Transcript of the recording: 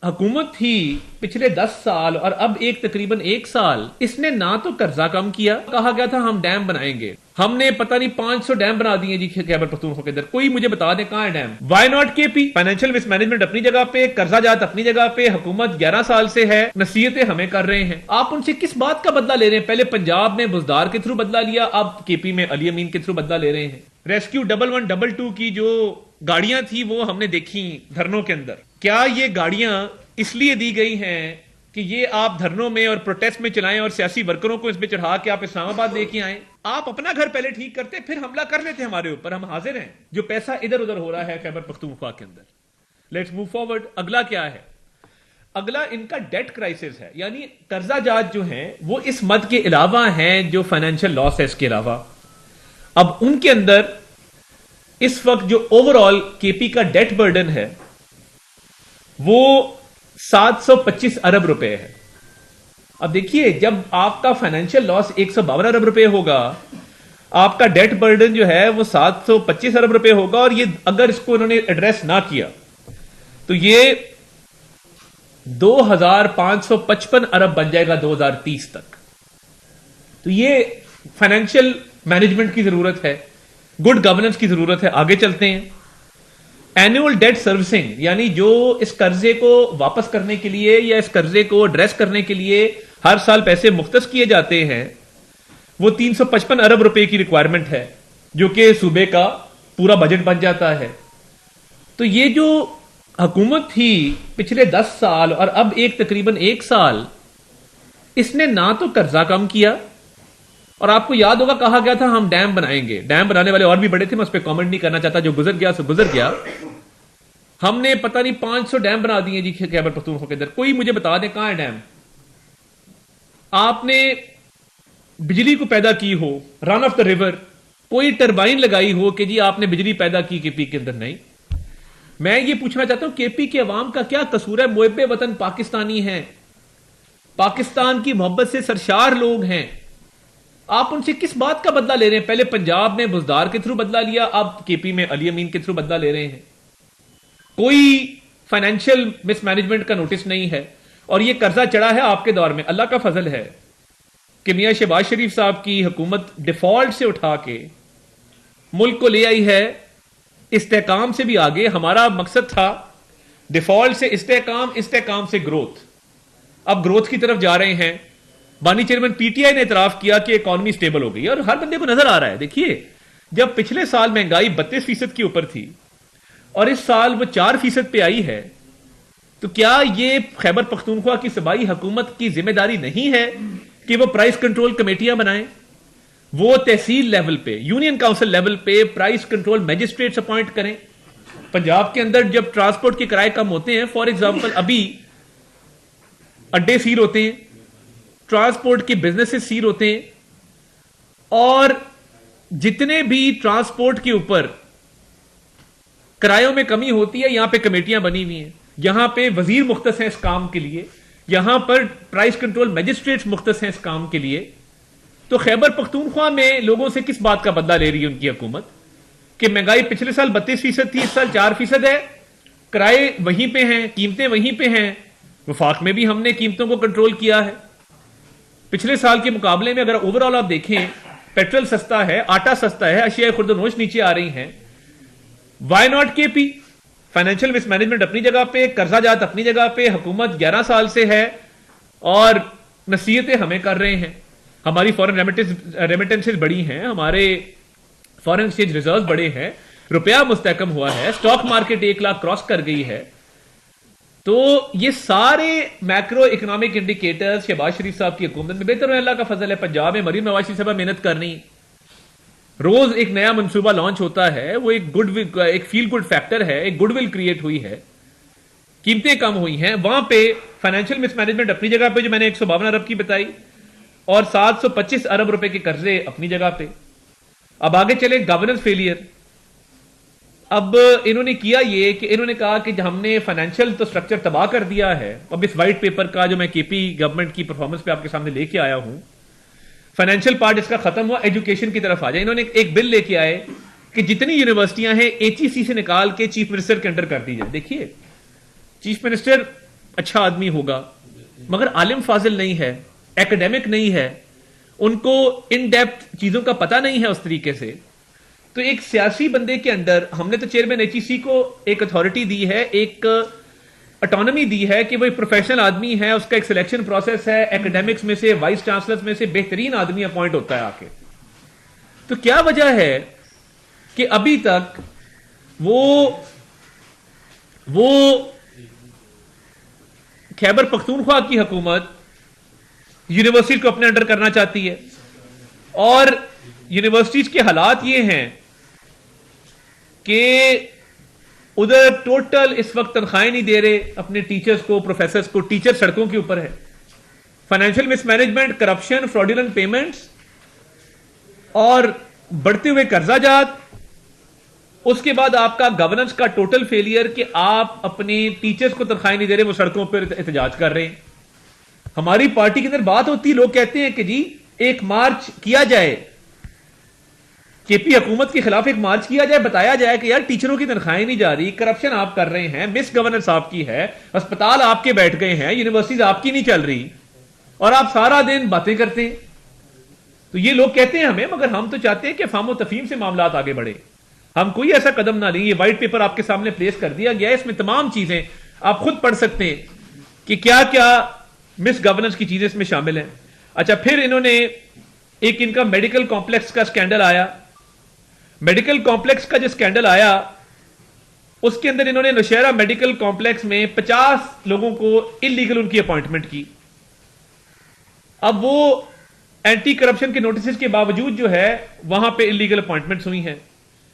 حکومت تھی پچھلے 10 سال اور اب تقریباً ایک سال اس نے نہ تو قرضہ کم کیا، کہا گیا تھا ہم ڈیم بنائیں گے، ہم نے پتہ نہیں 500 ڈیم بنا دیے جی خیبر پختونخوا کے اندر۔ کوئی مجھے بتا دیں کہاں ہے ڈیم؟ وائی ناٹ کے پی؟ فائنینشیل مس مینجمنٹ اپنی جگہ پہ، قرضہ جات اپنی جگہ پہ، حکومت 11 سال سے ہے، نصیحتیں ہمیں کر رہے ہیں، آپ ان سے کس بات کا بدلہ لے رہے ہیں؟ پہلے پنجاب میں بزدار کے تھرو بدلہ لیا، اب کے پی میں علی امین کے تھرو بدلہ لے رہے ہیں۔ ریسکیو 1122 کی جو گاڑیاں تھی وہ ہم نے دیکھی دھرنوں کے اندر، کیا یہ گاڑیاں اس لیے دی گئی ہیں کہ یہ آپ دھرنوں میں اور پروٹیسٹ میں چلائیں اور سیاسی ورکروں کو اس پہ چڑھا کے آپ اسلام آباد لے کے آئیں؟ آپ اپنا گھر پہلے ٹھیک کرتے پھر حملہ کر لیتے ہمارے اوپر، ہم حاضر ہیں۔ جو پیسہ ادھر ادھر ہو رہا ہے خیبر پختونخوا کے اندر، لیٹس موو فارورڈ۔ اگلا کیا ہے؟ اگلا ان کا ڈیٹ کرائسس ہے، یعنی قرضہ جات جو ہیں وہ اس مد کے علاوہ ہیں جو فائنینشیل لاس ہے اس کے علاوہ۔ اب ان کے اندر اس وقت جو اوور آل کے پی کا ڈیٹ برڈن ہے وہ 725 ارب روپے ہے۔ اب دیکھیے جب آپ کا فائنینشیل لاس 152 ارب روپے ہوگا، آپ کا ڈیٹ برڈن جو ہے وہ 725 ارب روپے ہوگا، اور یہ اگر اس کو انہوں نے ایڈریس نہ کیا تو یہ 2555 ارب بن جائے گا 2030 تک۔ تو یہ فائنینشیل مینجمنٹ کی ضرورت ہے، گڈ گورننس کی ضرورت ہے۔ آگے چلتے ہیں۔ اینوئل ڈیٹ سروسنگ، یعنی جو اس قرضے کو واپس کرنے کے لیے یا اس قرضے کو ایڈریس کرنے کے لیے ہر سال پیسے مختص کیے جاتے ہیں، وہ 355 ارب روپے کی ریکوائرمنٹ ہے، جو کہ صوبے کا پورا بجٹ بن جاتا ہے۔ تو یہ جو حکومت تھی پچھلے 10 سال اور اب تقریباً ایک سال، اس نے نہ تو قرضہ کم کیا، اور آپ کو یاد ہوگا کہا گیا تھا ہم ڈیم بنائیں گے، ڈیم بنانے والے اور بھی بڑے تھے، میں اس پہ کامنٹ نہیں کرنا چاہتا، جو گزر گیا سو گزر گیا۔ ہم نے پتہ نہیں 500 ڈیم بنا دیے جی خیبر پختونخوا کے اندر۔ کوئی مجھے بتا دیں کہاں ہے ڈیم؟ آپ نے بجلی کو پیدا کی ہو، رن آف دا ریور، کوئی ٹربائن لگائی ہو کہ جی آپ نے بجلی پیدا کی کے پی کے اندر؟ نہیں۔ میں یہ پوچھنا چاہتا ہوں کے پی کے عوام کا کیا قصور ہے؟ محب وطن پاکستانی ہیں، پاکستان کی محبت سے سرشار لوگ ہیں، آپ ان سے کس بات کا بدلہ لے رہے ہیں؟ پہلے پنجاب میں بزدار کے تھرو بدلہ لیا، اب کے پی میں علی امین کے تھرو بدلہ لے رہے ہیں۔ کوئی فائنینشیل مس مینجمنٹ کا نوٹس نہیں ہے، اور یہ قرضہ چڑھا ہے آپ کے دور میں۔ اللہ کا فضل ہے کہ میاں شہباز شریف صاحب کی حکومت ڈیفالٹ سے اٹھا کے ملک کو لے آئی ہے استحکام سے بھی آگے۔ ہمارا مقصد تھا ڈیفالٹ سے استحکام، استحکام سے گروتھ، اب گروتھ کی طرف جا رہے ہیں۔ بانی چیئرمین پی ٹی آئی نے اعتراف کیا کہ اکانومی سٹیبل ہو گئی ہے، اور ہر بندے کو نظر آ رہا ہے۔ دیکھیے جب پچھلے سال مہنگائی 32% کے اوپر تھی اور اس سال وہ 4% پہ آئی ہے، تو کیا یہ خیبر پختونخوا کی صوبائی حکومت کی ذمہ داری نہیں ہے کہ وہ پرائس کنٹرول کمیٹیاں بنائیں؟ وہ تحصیل لیول پہ، یونین کاؤنسل لیول پہ پرائس کنٹرول میجسٹریٹس اپوائنٹ کریں۔ پنجاب کے اندر جب ٹرانسپورٹ کے کرائے کم ہوتے ہیں، فار ایگزامپل ابھی اڈے سیل ہوتے ہیں، ٹرانسپورٹ کے بزنسز سیل ہوتے ہیں، اور جتنے بھی ٹرانسپورٹ کے اوپر کرایوں میں کمی ہوتی ہے، یہاں پہ کمیٹیاں بنی ہوئی ہیں، یہاں پہ وزیر مختص ہیں اس کام کے لیے، یہاں پر پرائس کنٹرول میجسٹریٹس مختص ہیں اس کام کے لیے۔ تو خیبر پختونخوا میں لوگوں سے کس بات کا بدلہ لے رہی ہے ان کی حکومت کہ مہنگائی پچھلے سال 32% تھی، اس سال 4% ہے، کرائے وہیں پہ ہیں، قیمتیں وہیں پہ ہیں۔ وفاق میں بھی ہم نے قیمتوں کو کنٹرول کیا ہے پچھلے سال کے مقابلے میں۔ اگر اوور آل آپ دیکھیں، پیٹرول سستا ہے، آٹا سستا ہے، اشیاء خرد و نوش نیچے آ رہی ہیں۔ وائی ناٹ کے پی؟ فائنینشیل مس مینجمنٹ اپنی جگہ پہ، قرضہ جات اپنی جگہ پہ، حکومت 11 سال سے ہے اور نصیحتیں ہمیں کر رہے ہیں۔ ہماری فورن ریمیٹنسز بڑی ہیں، ہمارے فورن ایکسچینج ریزرو بڑے ہیں، روپیہ مستحکم ہوا ہے، اسٹاک مارکیٹ 1 لاکھ کراس کر گئی ہے۔ تو یہ سارے میکرو اکنامک انڈیکیٹرز شہباز شریف صاحب کی حکومت میں بہتر ہے۔ اللہ کا فضل ہے، پنجاب میں مریم نواز شریف صاحب محنت کر رہی، روز ایک نیا منصوبہ لانچ ہوتا ہے، وہ ایک فیل گڈ فیکٹر ہے، ایک گڈ ول کریٹ ہوئی ہے، قیمتیں کم ہوئی ہیں۔ وہاں پہ فائنینشیل مس مینجمنٹ اپنی جگہ پہ جو میں نے 152 ارب کی بتائی، اور 725 ارب روپے کے قرضے اپنی جگہ پہ۔ اب آگے چلے گورننس فیلئر۔ اب انہوں نے کیا یہ کہ انہوں نے کہا کہ ہم نے فائنینشیل تو سٹرکچر تباہ کر دیا ہے۔ اب اس وائٹ پیپر کا جو میں کے پی گورنمنٹ کی پرفارمنس پہ آپ کے سامنے لے کے آیا ہوں، فائنینشیل پارٹ اس کا ختم ہوا، ایجوکیشن کی طرف آ جائے۔ انہوں نے ایک بل لے کے آئے کہ جتنی یونیورسٹیاں ہیں ایچ ای سی سے نکال کے چیف منسٹر کے انڈر کر دی جائے۔ دیکھیے چیف منسٹر اچھا آدمی ہوگا مگر عالم فاضل نہیں ہے, ایکڈیمک نہیں ہے, ان کو ان ڈیپتھ چیزوں کا پتہ نہیں ہے اس طریقے سے, تو ایک سیاسی بندے کے اندر ہم نے تو چیئرمین ایچ ای سی کو ایک اتھارٹی دی ہے, ایک اٹانومی دی ہے کہ وہ ایک پروفیشنل آدمی ہے, اس کا ایک سلیکشن پروسیس ہے, ایکڈیمکس میں سے وائس چانسلر میں سے بہترین آدمی اپوائنٹ ہوتا ہے آ کے. تو کیا وجہ ہے کہ ابھی تک وہ خیبر پختونخوا کی حکومت یونیورسٹی کو اپنے انڈر کرنا چاہتی ہے, اور یونیورسٹیز کے حالات یہ ہیں کہ ادھر ٹوٹل اس وقت تنخواہیں نہیں دے رہے اپنے ٹیچرز کو, پروفیسرز کو, ٹیچر سڑکوں کے اوپر ہے, فائنینشیل مس مینجمنٹ, کرپشن, فراڈولنٹ پیمنٹس اور بڑھتے ہوئے قرضہ جات, اس کے بعد آپ کا گورننس کا ٹوٹل فیلئر کہ آپ اپنے ٹیچرز کو تنخواہیں نہیں دے رہے, وہ سڑکوں پر احتجاج کر رہے ہیں. ہماری پارٹی کے اندر بات ہوتی, لوگ کہتے ہیں کہ جی ایک مارچ کیا جائے, کے پی حکومت کے خلاف ایک مارچ کیا جائے, بتایا جائے کہ یار ٹیچروں کی تنخواہیں نہیں جا رہی, کرپشن آپ کر رہے ہیں, مس گورننس آپ کی ہے, اسپتال آپ کے بیٹھ گئے ہیں, یونیورسٹیز آپ کی نہیں چل رہی, اور آپ سارا دن باتیں کرتے ہیں. تو یہ لوگ کہتے ہیں ہمیں, مگر ہم تو چاہتے ہیں کہ فہم و تفہیم سے معاملات آگے بڑھے, ہم کوئی ایسا قدم نہ لیں. یہ وائٹ پیپر آپ کے سامنے پلیس کر دیا گیا ہے, اس میں تمام چیزیں آپ خود پڑھ سکتے ہیں کہ کیا کیا مس گورننس کی چیزیں اس میں شامل ہیں. اچھا, پھر انہوں نے ایک ان کا میڈیکل کمپلیکس کا سکینڈل آیا. میڈیکل کمپلیکس کا جو سکینڈل آیا اس کے اندر انہوں نے نوشہرہ میڈیکل کمپلیکس میں 50 لوگوں کو انلیگل ان کی اپوائنٹمنٹ کی. اب وہ اینٹی کرپشن کے نوٹسز کے باوجود جو ہے وہاں پہ انلیگل اپوائنٹمنٹس ہوئی ہیں.